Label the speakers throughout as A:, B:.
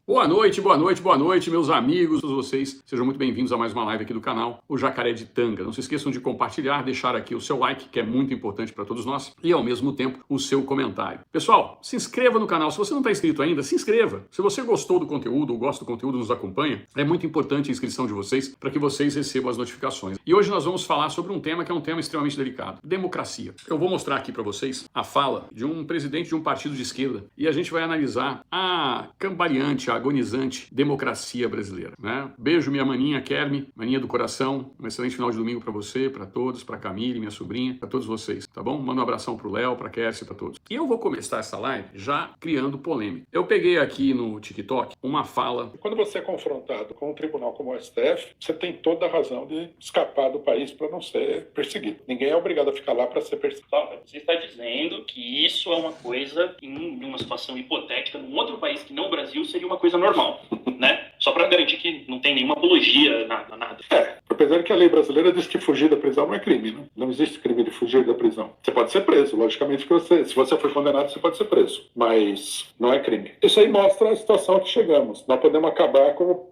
A: Boa noite, boa noite, boa noite, meus amigos, todos vocês. Sejam muito bem-vindos a mais uma live aqui do canal, o Jacaré de Tanga. Não se esqueçam de compartilhar, deixar aqui o seu like, que é muito importante para todos nós, e ao mesmo tempo o seu comentário. Pessoal, se inscreva no canal. Se você não está inscrito ainda, se inscreva. Se você gostou do conteúdo ou gosta do conteúdo, nos acompanha, é muito importante a inscrição de vocês para que vocês recebam as notificações. E hoje nós vamos falar sobre um tema que é um tema extremamente delicado: democracia. Eu vou mostrar aqui para vocês a fala de um presidente de um partido de esquerda e a gente vai analisar a cambaleante, a agonizante democracia brasileira, né? Beijo, minha maninha Kerme, maninha do coração. Um excelente final de domingo para você, para todos, para Camille, minha sobrinha, para todos vocês, tá bom? Manda um abração pro Léo, pra Kersi, para todos. E eu vou começar essa live já criando polêmica. Eu peguei aqui no TikTok uma fala.
B: Quando você é confrontado com um tribunal como o STF, você tem toda a razão de escapar do país para não ser perseguido. Ninguém é obrigado a ficar lá para ser perseguido.
C: Você está dizendo que isso é uma coisa, em uma situação hipotética, num outro país que não o Brasil, seria uma coisa normal, né? Só para garantir que não tem nenhuma apologia, nada.
B: Apesar que a lei brasileira diz que fugir da prisão não é crime, né? Não existe crime de fugir da prisão. Você pode ser preso, logicamente que se você for condenado, você pode ser preso, mas não é crime. Isso aí mostra a situação que chegamos. Nós podemos acabar com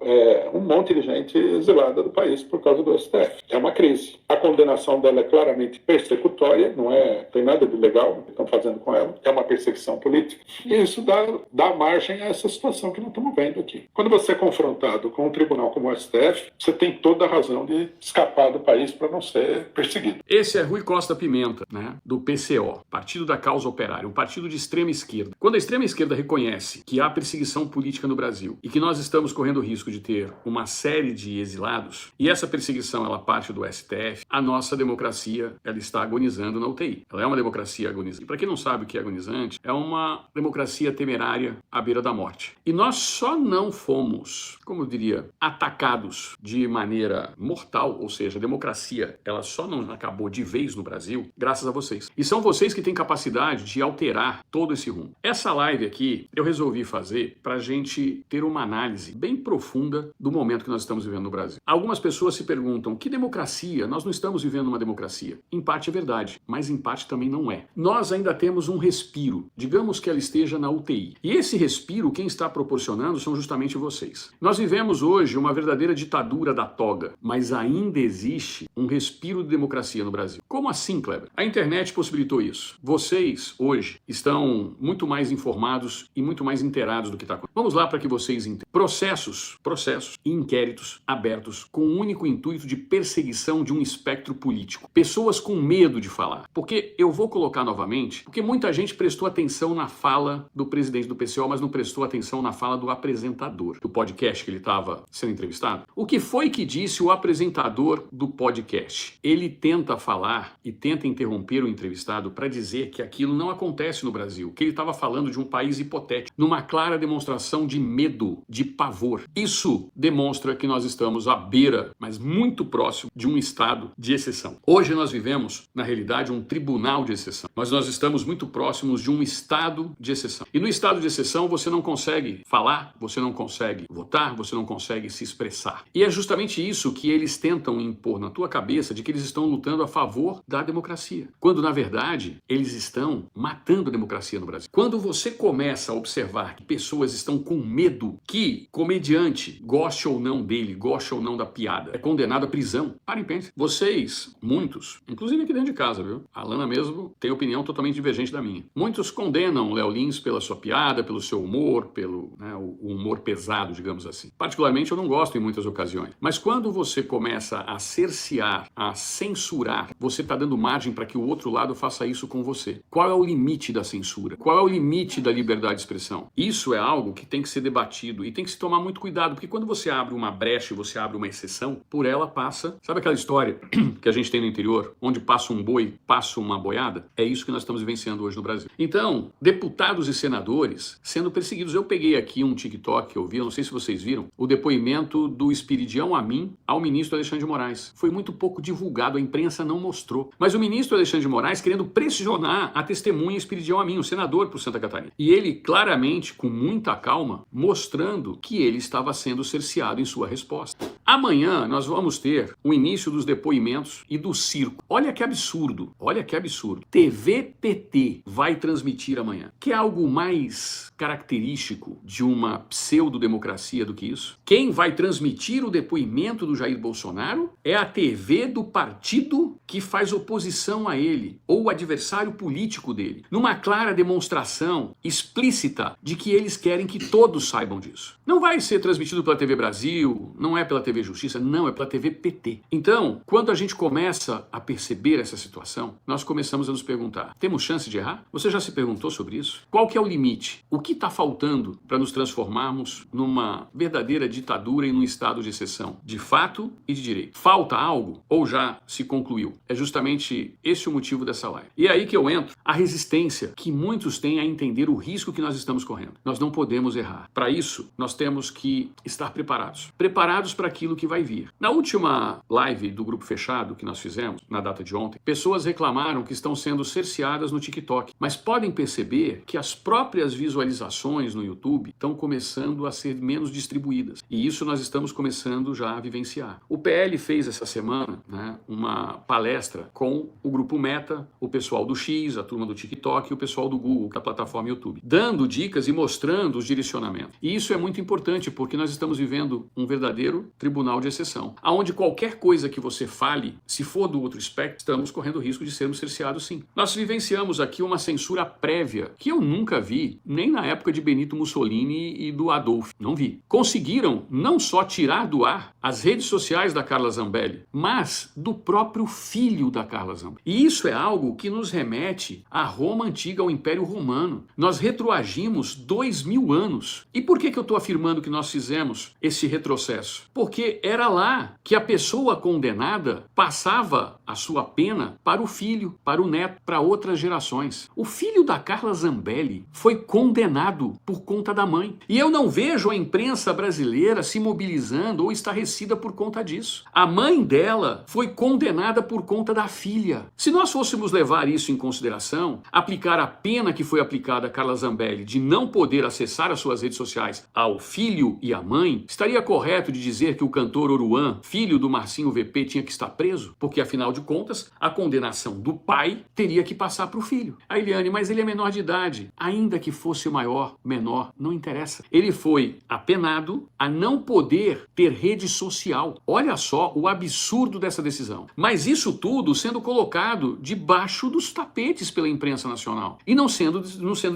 B: um monte de gente exilada do país por causa do STF. É uma crise. A condenação dela é claramente persecutória, não tem nada de legal o que estão fazendo com ela. É uma perseguição política. E isso dá margem a essa situação que nós estamos vendo aqui. Quando você é confrontado com um tribunal como o STF, você tem toda a razão de escapar do país para não ser perseguido.
A: Esse é Rui Costa Pimenta, né, do PCO, Partido da Causa Operária, um partido de extrema esquerda. Quando a extrema esquerda reconhece que há perseguição política no Brasil e que nós estamos correndo o risco de ter uma série de exilados, e essa perseguição ela parte do STF, a nossa democracia ela está agonizando na UTI. Ela é uma democracia agonizante. E para quem não sabe o que é agonizante, é uma democracia temerária à beira da morte. E nós só não fomos, como eu diria, atacados de maneira mortal, ou seja, a democracia ela só não acabou de vez no Brasil graças a vocês. E são vocês que têm capacidade de alterar todo esse rumo. Essa live aqui eu resolvi fazer para a gente ter uma análise bem profunda do momento que nós estamos vivendo no Brasil. Algumas pessoas se perguntam: que democracia? Nós não estamos vivendo uma democracia. Em parte é verdade, mas em parte também não é. Nós ainda temos um respiro, digamos que ela esteja na UTI. E esse respiro, quem está proporcionando são justamente vocês. Nós vivemos hoje uma verdadeira ditadura da toga, mas ainda existe um respiro de democracia no Brasil. Como assim, Kleber? A internet possibilitou isso. Vocês, hoje, estão muito mais informados e muito mais inteirados do que está acontecendo. Vamos lá para que vocês entendam. Processos e inquéritos abertos com o único intuito de perseguição de um espectro político. Pessoas com medo de falar. Porque eu vou colocar novamente, porque muita gente prestou atenção na fala do presidente do PCO, mas não prestou atenção na fala do apresentador do podcast que ele estava sendo entrevistado. O que foi que disse o apresentador do podcast? Ele tenta falar e tenta interromper o entrevistado para dizer que aquilo não acontece no Brasil, que ele estava falando de um país hipotético, numa clara demonstração de medo, de pavor. Isso demonstra que nós estamos à beira, mas muito próximo, de um estado de exceção. Hoje nós vivemos, na realidade, um tribunal de exceção, mas nós estamos muito próximos de um estado de exceção. E no estado de exceção você não consegue falar, você não consegue votar, você não consegue se expressar. E é justamente isso que eles tentam impor na tua cabeça, de que eles estão lutando a favor da democracia, quando na verdade eles estão matando a democracia no Brasil. Quando você começa a observar que pessoas estão com medo que comediante, goste ou não dele, goste ou não da piada, é condenado à prisão. Parem e pensem. Vocês, muitos, inclusive aqui dentro de casa, viu? A Alana mesmo tem opinião totalmente divergente da minha. Muitos condenam o Léo Lins pela sua piada, pelo seu humor, pelo o humor pesado, digamos assim. Particularmente eu não gosto em muitas ocasiões. Mas quando você começa a cercear, a censurar, você está dando margem para que o outro lado faça isso com você. Qual é o limite da censura? Qual é o limite da liberdade de expressão? Isso é algo que tem que ser debatido e tem que se tomar muito cuidado, porque quando você abre uma brecha e você abre uma exceção, por ela passa... Sabe aquela história que a gente tem no interior, onde passa um boi, passa uma boiada? É isso que nós estamos vivenciando hoje no Brasil. Então, deputados e senadores sendo perseguidos. Eu peguei aqui um TikTok que eu vi, eu não sei se vocês viram, o depoimento do Espiridião Amin ao ministro Alexandre de Moraes. Foi muito pouco divulgado, a imprensa não mostrou. Mas o ministro Alexandre de Moraes querendo pressionar a testemunha Espiridião Amin, o senador por Santa Catarina. E ele claramente, com muita calma, mostrando que ele estava sendo cerceado em sua resposta. Amanhã nós vamos ter o início dos depoimentos e do circo. Olha que absurdo, olha que absurdo. TVPT vai transmitir amanhã. Que é algo mais característico de uma pseudo-democracia do que isso? Quem vai transmitir o depoimento do Jair Bolsonaro é a TV do partido que faz oposição a ele, ou o adversário político dele, numa clara demonstração explícita de que eles querem que todos saibam disso. Não vai ser transmitido pela TV Brasil, não é pela TV Justiça, não, é pela TV PT. Então, quando a gente começa a perceber essa situação, nós começamos a nos perguntar, temos chance de errar? Você já se perguntou sobre isso? Qual que é o limite? O que está faltando para nos transformarmos numa verdadeira ditadura e num estado de exceção, de fato e de direito? Falta algo ou já se concluiu? É justamente esse o motivo dessa live. E é aí que eu entro, a resistência que muitos têm a entender o risco que nós estamos correndo. Nós não podemos errar. Para isso, nós temos que estar preparados. Preparados para aquilo que vai vir. Na última live do grupo fechado que nós fizemos, na data de ontem, pessoas reclamaram que estão sendo cerceadas no TikTok, mas podem perceber que as próprias visualizações no YouTube estão começando a ser menos distribuídas. E isso nós estamos começando já a vivenciar. O PL fez essa semana, uma palestra com o grupo Meta, o pessoal do X, a turma do TikTok e o pessoal do Google, da plataforma YouTube, dando dicas e mostrando os direcionamentos. E isso é muito importante porque nós estamos vivendo um verdadeiro tribunal de exceção, aonde qualquer coisa que você fale, se for do outro espectro, estamos correndo o risco de sermos cerceados sim. Nós vivenciamos aqui uma censura prévia que eu nunca vi, nem na época de Benito Mussolini e do Adolfo. Não vi. Conseguiram não só tirar do ar as redes sociais da Carla Zambelli, mas do próprio filho da Carla Zambelli. E isso é algo que nos remete à Roma antiga, ao Império Romano. Nós retroagimos 2000 anos. E por que eu estou afirmando que nós fizemos esse retrocesso? Porque era lá que a pessoa condenada passava a sua pena para o filho, para o neto, para outras gerações. O filho da Carla Zambelli foi condenado por conta da mãe. E eu não vejo a imprensa brasileira se mobilizando ou estarrecida por conta disso. A mãe dela foi condenada por conta da filha. Se nós fôssemos levar isso em consideração, aplicar a pena que foi aplicada a Carla Zambelli de não poder acessar as suas redes sociais ao filho e à mãe, estaria correto de dizer que o cantor Oruan, filho do Marcinho VP, tinha que estar preso? Porque, afinal de contas, a condenação do pai teria que passar para o filho. A Eliane, mas ele é menor de idade. Ainda que fosse maior, menor, não interessa. Ele foi apenado a não poder ter rede social. Olha só o absurdo dessa decisão. Mas isso tudo sendo colocado debaixo dos tapetes pela imprensa nacional e não sendo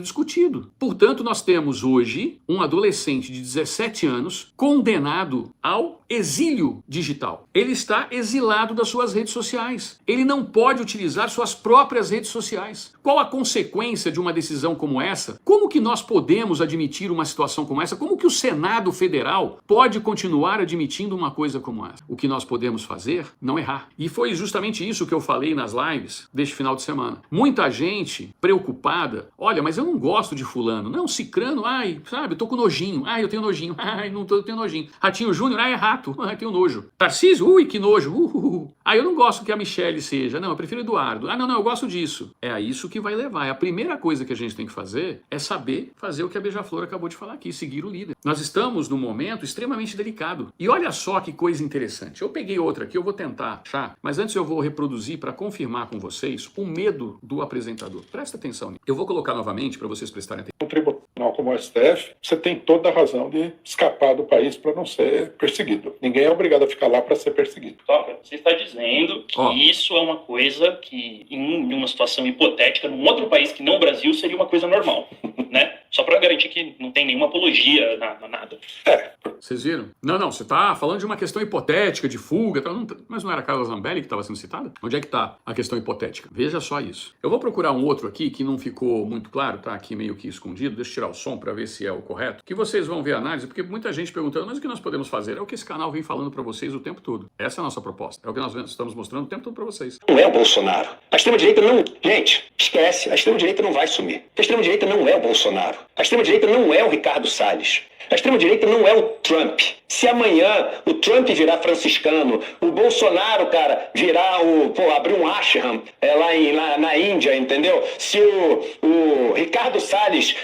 A: discutido. Portanto, nós temos hoje um adolescente de 17 anos condenado ao exílio digital. Ele está exilado das suas redes sociais. Ele não pode utilizar suas próprias redes sociais. Qual a consequência de uma decisão como essa? Como que nós podemos admitir uma situação como essa? Como que o Senado Federal pode continuar admitindo uma coisa como essa? O que nós podemos fazer? Não errar. E foi justamente isso que eu falei nas lives deste final de semana. Muita gente preocupada. Olha, mas eu não gosto de fulano. Não, cicrano, sabe, eu tô com nojinho. Eu tenho nojinho. Eu tenho nojinho. Ratinho Júnior, é rato. Tenho nojo. Tarcísio, que nojo. Eu não gosto que a Michelle seja. Não, eu prefiro Eduardo. Não, eu gosto disso. É a isso que vai levar. A primeira coisa que a gente tem que fazer é saber fazer o que a Beija-Flor acabou de falar aqui, seguir o líder. Nós estamos num momento extremamente delicado. E olha só que coisa interessante. Eu peguei outra aqui, eu vou tentar achar, mas antes eu vou reproduzir para confirmar com vocês o medo do apresentador. Presta atenção. Eu vou colocar novamente para vocês prestarem atenção.
B: Um tribunal como o STF, você tem toda a razão de escapar do país para não ser perseguido. Ninguém é obrigado a ficar lá para ser perseguido.
C: Toca, você está dizendo que isso é uma coisa que, em uma situação hipotética, num outro país que não o Brasil, seria uma coisa normal, né? Só para garantir que não tem nenhuma apologia, nada.
A: Vocês viram? Não, você está falando de uma questão hipotética, de fuga, mas não era a Carla Zambelli que estava sendo citada? Onde é que está a questão hipotética? Veja só isso. Eu vou procurar um outro aqui que não ficou muito claro, tá aqui meio que escondido, deixa eu tirar o som para ver se é o correto, que vocês vão ver a análise, porque muita gente perguntando, mas o que nós podemos fazer? É o que esse canal vem falando para vocês o tempo todo. Essa é a nossa proposta, é o que nós estamos mostrando o tempo todo para vocês.
D: Não é o Bolsonaro. A extrema-direita não... Gente, esquece, a extrema-direita não vai sumir. A extrema-direita não é o Bolsonaro. A extrema-direita não é o Ricardo Salles. A extrema-direita não é o Trump. Se amanhã o Trump virar franciscano, o Bolsonaro, cara, virar abrir um ashram lá na Índia, entendeu? Se o Ricardo Salles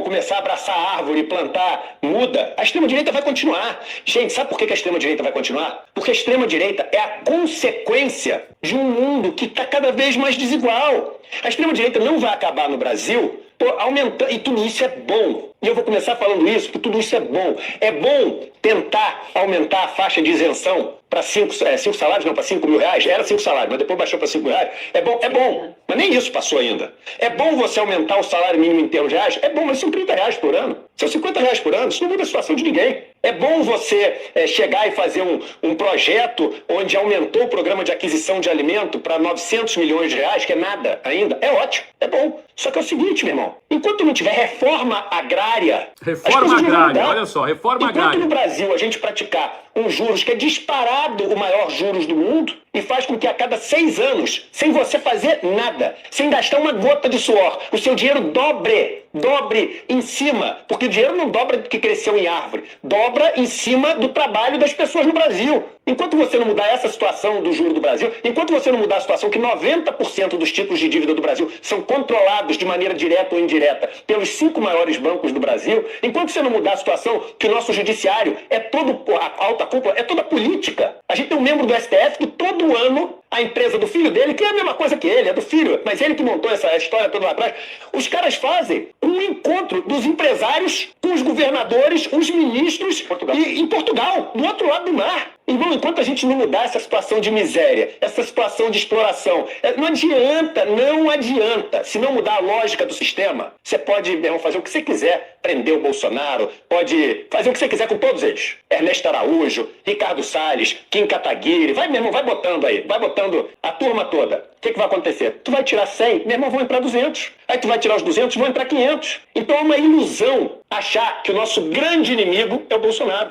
D: começar a abraçar a árvore e plantar muda, a extrema-direita vai continuar. Gente, sabe por que a extrema-direita vai continuar? Porque a extrema-direita é a consequência de um mundo que está cada vez mais desigual. A extrema-direita não vai acabar no Brasil aumentando, e tudo isso é bom. E eu vou começar falando isso, porque tudo isso é bom. É bom tentar aumentar a faixa de isenção para 5 salários, não, para 5 mil reais. Era 5 salários, mas depois baixou para 5 mil reais. É bom. Mas nem isso passou ainda. É bom você aumentar o salário mínimo em termos de reais? É bom, mas são 30 reais por ano. São 50 reais por ano. Isso não muda a situação de ninguém. É bom você chegar e fazer um projeto onde aumentou o programa de aquisição de alimento para 900 milhões de reais, que é nada ainda. É ótimo, é bom. Só que é o seguinte, meu irmão, enquanto não tiver reforma agrária...
A: Reforma agrária, olha só, reforma agrária.
D: Enquanto no Brasil a gente praticar um juros que é disparado o maior juros do mundo e faz com que a cada 6 anos, sem você fazer nada, sem gastar uma gota de suor, o seu dinheiro dobre em cima, porque o dinheiro não dobra do que cresceu em árvore, dobra em cima do trabalho das pessoas no Brasil. Enquanto você não mudar essa situação do juro do Brasil, enquanto você não mudar a situação que 90% dos títulos de dívida do Brasil são controlados de maneira direta ou indireta pelos 5 maiores bancos do Brasil, enquanto você não mudar a situação que o nosso judiciário é todo, a alta cúpula é toda política. A gente tem um membro do STF que todo ano a empresa do filho dele, que é a mesma coisa que ele, é do filho, mas ele que montou essa história toda lá atrás, os caras fazem um encontro dos empresários com os governadores, os ministros em Portugal, do outro lado do mar. Irmão, enquanto a gente não mudar essa situação de miséria, essa situação de exploração, não adianta. Se não mudar a lógica do sistema, você pode, meu irmão, fazer o que você quiser, prender o Bolsonaro, pode fazer o que você quiser com todos eles. Ernesto Araújo, Ricardo Salles, Kim Kataguiri, vai, meu irmão, vai botando aí, vai botando a turma toda. O que vai acontecer? Tu vai tirar 100, meu irmão, vão entrar 200. Aí tu vai tirar os 200, vão entrar 500. Então é uma ilusão achar que o nosso grande inimigo é o Bolsonaro.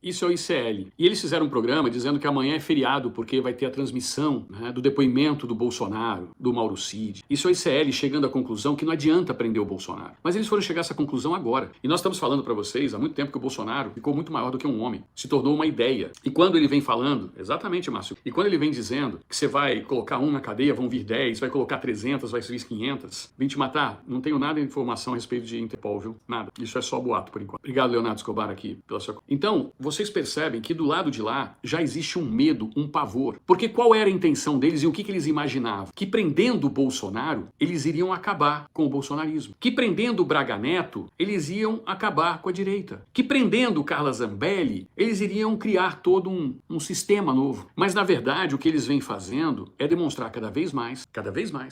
A: Isso é o ICL. E eles fizeram um programa dizendo que amanhã é feriado porque vai ter a transmissão, né, do depoimento do Bolsonaro, do Mauro Cid. Isso é o ICL chegando à conclusão que não adianta prender o Bolsonaro. Mas eles foram chegar a essa conclusão agora. E nós estamos falando para vocês há muito tempo que o Bolsonaro ficou muito maior do que um homem. Se tornou uma ideia. E quando ele vem falando, exatamente, Márcio, e quando ele vem dizendo que você vai colocar um na cadeia, vão vir 10, vai colocar 300, vai vir 500, vim te matar, não tenho nada de informação a respeito de Interpol, viu? Nada. Isso é só boato por enquanto. Obrigado, Leonardo Escobar, aqui pela sua... Então, vocês percebem que do lado de lá já existe um medo, um pavor. Porque qual era a intenção deles e o que eles imaginavam? Que prendendo o Bolsonaro, eles iriam acabar com o bolsonarismo. Que prendendo o Braga Neto, eles iam acabar com a direita. Que prendendo o Carla Zambelli, eles iriam criar todo um sistema novo. Mas, na verdade, o que eles vêm fazendo é demonstrar cada vez mais,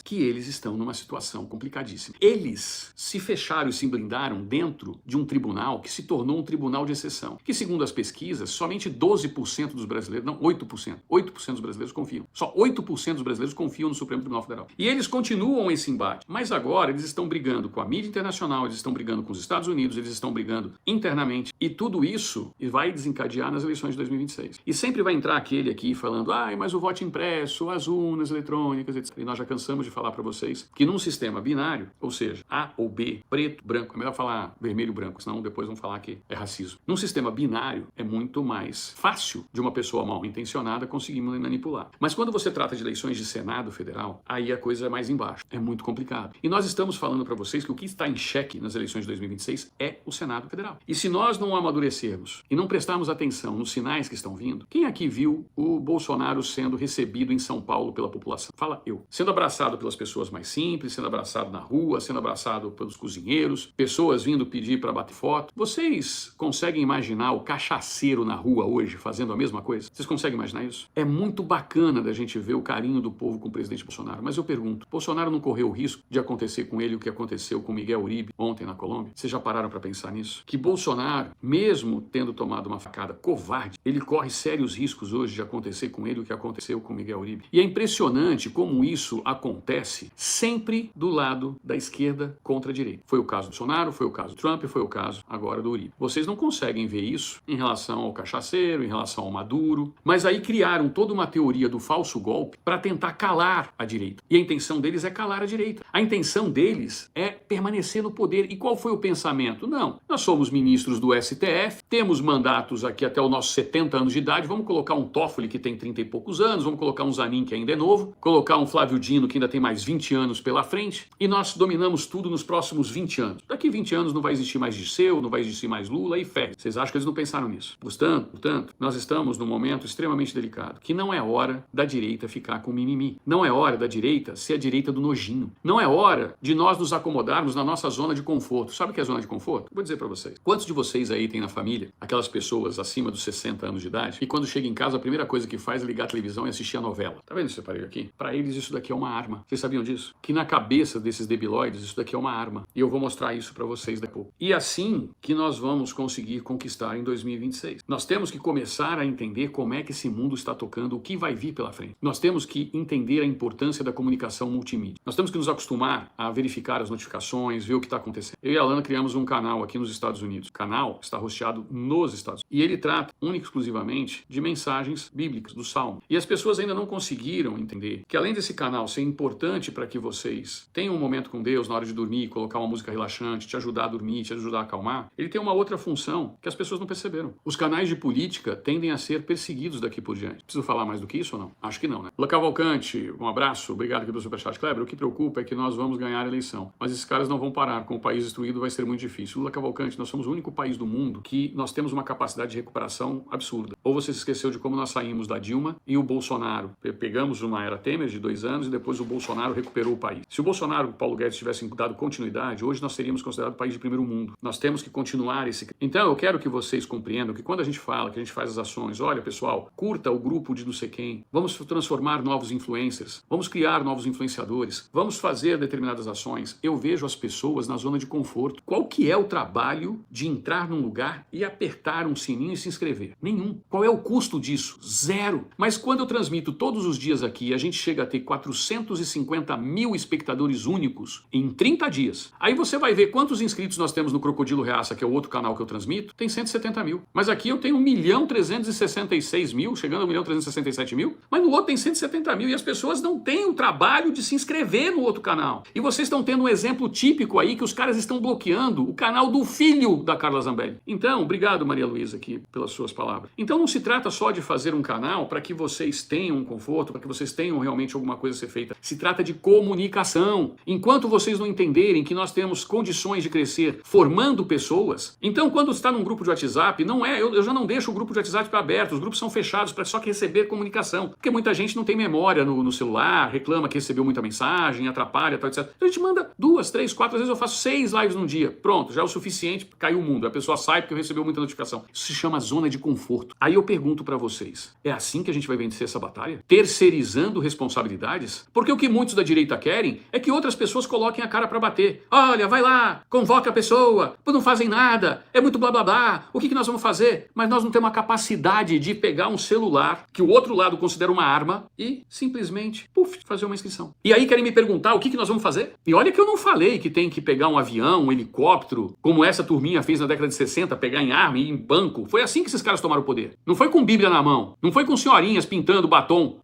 A: que eles estão numa situação complicadíssima. Eles se fecharam e se blindaram dentro de um tribunal que se tornou um tribunal de exceção. Que, segundo as pesquisas, somente 12% dos brasileiros, não, 8% dos brasileiros confiam. Só 8% dos brasileiros confiam no Supremo Tribunal Federal. E eles continuam esse embate. Mas agora eles estão brigando com a mídia internacional, eles estão brigando com os Estados Unidos, eles estão brigando internamente. E tudo isso vai desencadear nas eleições de 2026. E sempre vai entrar aquele aqui falando, mas o voto impresso, as urnas eletrônicas, etc. E nós já cansamos de falar para vocês que num sistema binário, ou seja, A ou B, preto, branco, é melhor falar vermelho, branco, senão depois vão falar que é racismo. Num sistema binário, é muito mais fácil de uma pessoa mal intencionada conseguir manipular. Mas quando você trata de eleições de Senado Federal, aí a coisa é mais embaixo. É muito complicado. E nós estamos falando para vocês que o que está em xeque nas eleições de 2026 é o Senado Federal. E se nós não amadurecermos e não prestarmos atenção nos sinais que estão vindo, quem aqui viu o Bolsonaro sendo recebido em São Paulo pela população? Fala eu. Sendo abraçado pelas pessoas mais simples, sendo abraçado na rua, sendo abraçado pelos cozinheiros, pessoas vindo pedir para bater foto. Vocês conseguem imaginar o cachaceiro na rua hoje fazendo a mesma coisa? Vocês conseguem imaginar isso? É muito bacana da gente ver o carinho do povo com o presidente Bolsonaro, mas eu pergunto, Bolsonaro não correu o risco de acontecer com ele o que aconteceu com Miguel Uribe ontem na Colômbia? Vocês já pararam para pensar nisso? Que Bolsonaro, mesmo tendo tomado uma facada covarde, ele corre sérios riscos hoje de acontecer com ele o que aconteceu com Miguel Uribe. E é impressionante impressionante como isso acontece sempre do lado da esquerda contra a direita. Foi o caso do Bolsonaro, foi o caso do Trump, foi o caso agora do Uribe. Vocês não conseguem ver isso em relação ao cachaceiro, em relação ao Maduro, mas aí criaram toda uma teoria do falso golpe para tentar calar a direita. E a intenção deles é calar a direita. A intenção deles é permanecer no poder. E qual foi o pensamento? Não, nós somos ministros do STF, temos mandatos aqui até os nossos 70 anos de idade, vamos colocar um Toffoli que tem 30 e poucos anos, vamos colocar um Zanin que ainda é novo, colocar um Flávio Dino que ainda tem mais 20 anos pela frente, e nós dominamos tudo nos próximos 20 anos. Daqui 20 anos não vai existir mais Dirceu, não vai existir mais Lula e fé. Vocês acham que eles não pensaram nisso? Portanto, nós estamos num momento extremamente delicado, que não é hora da direita ficar com mimimi. Não é hora da direita ser a direita do nojinho. Não é hora de nós nos acomodarmos na nossa zona de conforto. Sabe o que é zona de conforto? Vou dizer pra vocês. Quantos de vocês aí tem na família aquelas pessoas acima dos 60 anos de idade e quando chega em casa a primeira coisa que faz é ligar a televisão e assistir a novela? Tá vendo esse aparelho aqui? Pra eles isso daqui é uma arma. Vocês sabiam disso? Que na cabeça desses debilóides isso daqui é uma arma. E eu vou mostrar isso pra vocês daqui a pouco. E assim que nós vamos conseguir conquistar em 2026. Nós temos que começar a entender como é que esse mundo está tocando, o que vai vir pela frente. Nós temos que entender a importância da comunicação multimídia. Nós temos que nos acostumar a verificar as notificações, ver o que está acontecendo. Eu e a Alana criamos um canal aqui nos Estados Unidos. O canal está hosteado nos Estados Unidos. E ele trata, única e exclusivamente, de mensagens bíblicas, do Salmo. E as pessoas ainda não conseguiram entender que além desse canal ser importante para que vocês tenham um momento com Deus na hora de dormir, colocar uma música relaxante, te ajudar a dormir, te ajudar a acalmar, ele tem uma outra função que as pessoas não perceberam. Os canais de política tendem a ser perseguidos daqui por diante. Preciso falar mais do que isso ou não? Acho que não, né? Lula Cavalcante, um abraço, obrigado aqui pelo superchat. Kleber, o que preocupa é que nós vamos ganhar a eleição, mas esses caras não vão parar. Com o país destruído vai ser muito difícil. Lula Cavalcante, nós somos o único país do mundo que nós temos uma capacidade de recuperação absurda. Ou você se esqueceu de como nós saímos da Dilma e o Bolsonaro. Pegamos uma era Temer de 2 anos e depois o Bolsonaro recuperou o país. Se o Bolsonaro e o Paulo Guedes tivessem dado continuidade, hoje nós seríamos considerados país de primeiro mundo. Nós temos que continuar esse... Então eu quero que vocês compreendam que quando a gente fala, que a gente faz as ações, olha pessoal, curta o grupo de não sei quem, vamos transformar novos influencers, vamos criar novos influenciadores, vamos fazer determinadas ações. Eu vejo as pessoas na zona de conforto. Qual que é o trabalho de entrar num lugar e apertar um sininho e se inscrever? Nenhum. Qual é o custo disso? Zero. Mas quando eu transmito todos os dias aqui, a gente chega a ter 450 mil espectadores únicos em 30 dias. Aí você vai ver quantos inscritos nós temos no Crocodilo Reaça, que é o outro canal que eu transmito, tem 170 mil. Mas aqui eu tenho 1.366.000, chegando a 1.367.000, mas no outro tem 170 mil e as pessoas não têm o trabalho de se inscrever no outro canal. E vocês estão tendo um exemplo típico aí que os caras estão bloqueando o canal do filho da Carla Zambelli. Então, obrigado Maria Luísa aqui pelas suas palavras. Então não se trata só de fazer um canal para que vocês tenham um conforto, para que vocês tenham realmente alguma coisa a ser feita. Se trata de comunicação. Enquanto vocês não entenderem que nós temos condições de crescer formando pessoas, então quando está num grupo de WhatsApp, não é, eu já não deixo o grupo de WhatsApp aberto, os grupos são fechados para só que receber comunicação, porque muita gente não tem memória no celular, reclama que recebeu muita mensagem, atrapalha, tal, etc. Então a gente manda 2, 3, 4, às vezes eu faço 6 lives num dia, pronto, já é o suficiente, caiu o mundo, a pessoa sai porque recebeu muita notificação. Isso se chama zona de conforto. Aí eu pergunto para vocês, é assim que a gente vai vencer essa batalha? Terceirizando responsabilidades? Porque o que muitos da direita querem é que outras pessoas coloquem a cara para bater. Olha, vai lá, convoca a pessoa, não fazem nada, é muito blá blá blá, o que nós vamos fazer? Mas nós não temos a capacidade de pegar um celular que o outro lado considera uma arma e simplesmente, fazer uma inscrição. E aí querem me perguntar o que nós vamos fazer? E olha que eu não falei que tem que pegar um avião, um helicóptero, como essa turminha fez na década de 60, pegar em arma e ir em banco. Foi assim que esses caras tomaram o poder. Não foi com Bíblia na mão, não foi com senhorinhas pintando de batom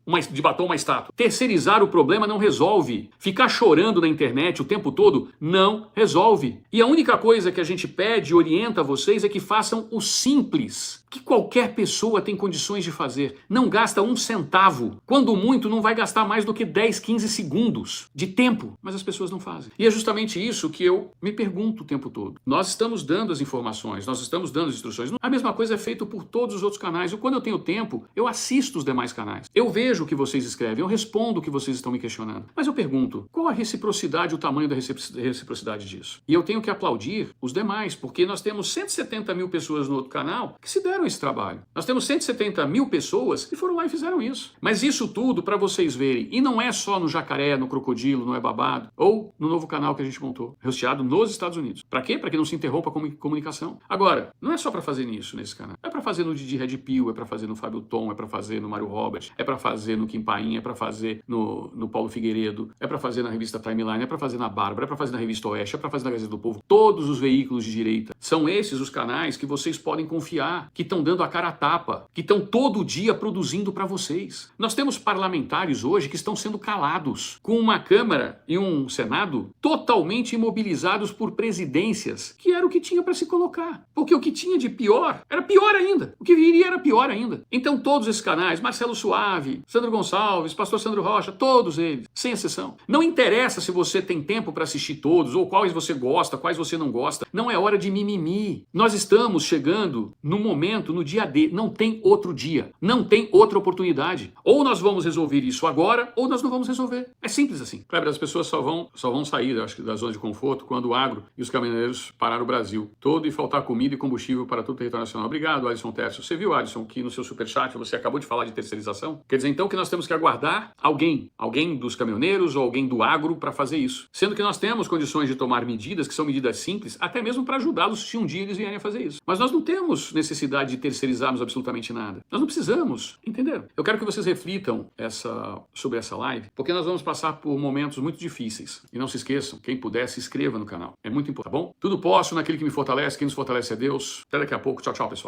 A: uma estátua. Terceirizar o problema não resolve. Ficar chorando na internet o tempo todo não resolve. E a única coisa que a gente pede e orienta vocês é que façam o simples, que qualquer pessoa tem condições de fazer. Não gasta 1 centavo. Quando muito, não vai gastar mais do que 10, 15 segundos de tempo. Mas as pessoas não fazem. E é justamente isso que eu me pergunto o tempo todo. Nós estamos dando as informações, nós estamos dando as instruções. A mesma coisa é feita por todos os outros canais. Quando eu tenho tempo, eu assisto os demais canais. Eu vejo o que vocês escrevem, eu respondo o que vocês estão me questionando. Mas eu pergunto, qual a reciprocidade, o tamanho da reciprocidade disso? E eu tenho que aplaudir os demais, porque nós temos 170 mil pessoas no outro canal que se deram esse trabalho. Nós temos 170 mil pessoas que foram lá e fizeram isso. Mas isso tudo para vocês verem. E não é só no Jacaré, no Crocodilo, no É Babado, ou no novo canal que a gente montou, hosteado nos Estados Unidos. Para quê? Para que não se interrompa a comunicação. Agora, não é só para fazer isso nesse canal. É para fazer no Didi Red Pill, é para fazer no Fábio Tom, é para fazer no Mário Robert, é para fazer no Kim Paim, é para fazer no Paulo Figueiredo, é para fazer na revista Timeline, é para fazer na Bárbara, é para fazer na revista Oeste, é para fazer na Gazeta do Povo. Todos os veículos de direita. São esses os canais que vocês podem confiar, que estão dando a cara a tapa, que estão todo dia produzindo para vocês. Nós temos parlamentares hoje que estão sendo calados, com uma Câmara e um Senado totalmente imobilizados por presidências, que era o que tinha para se colocar. Porque o que tinha de pior era pior ainda. O que viria era pior ainda. Então todos esses canais, Marcelo Suave, Sandro Gonçalves, Pastor Sandro Rocha, todos eles, sem exceção. Não interessa se você tem tempo para assistir todos, ou quais você gosta, quais você não gosta. Não é hora de mimimi. Nós estamos chegando no momento, no dia D. Não tem outro dia. Não tem outra oportunidade. Ou nós vamos resolver isso agora, ou nós não vamos resolver. É simples assim. Kleber, as pessoas só vão sair, acho que, da zona de conforto quando o agro e os caminhoneiros pararam o Brasil todo e faltar comida e combustível para todo o território nacional. Obrigado, Alisson Tércio. Você viu, Alisson, que no seu superchat você acabou de falar de terceirização? Quer dizer, então, que nós temos que aguardar alguém dos caminhoneiros ou alguém do agro para fazer isso. Sendo que nós temos condições de tomar medidas que são medidas simples, até mesmo para ajudá-los se um dia eles vierem a fazer isso. Mas nós não temos necessidade de terceirizarmos absolutamente nada. Nós não precisamos, entenderam? Eu quero que vocês reflitam sobre essa live, porque nós vamos passar por momentos muito difíceis. E não se esqueçam, quem puder, se inscreva no canal. É muito importante, tá bom? Tudo posso naquele que me fortalece, quem nos fortalece é Deus. Até daqui a pouco. Tchau, tchau, pessoal.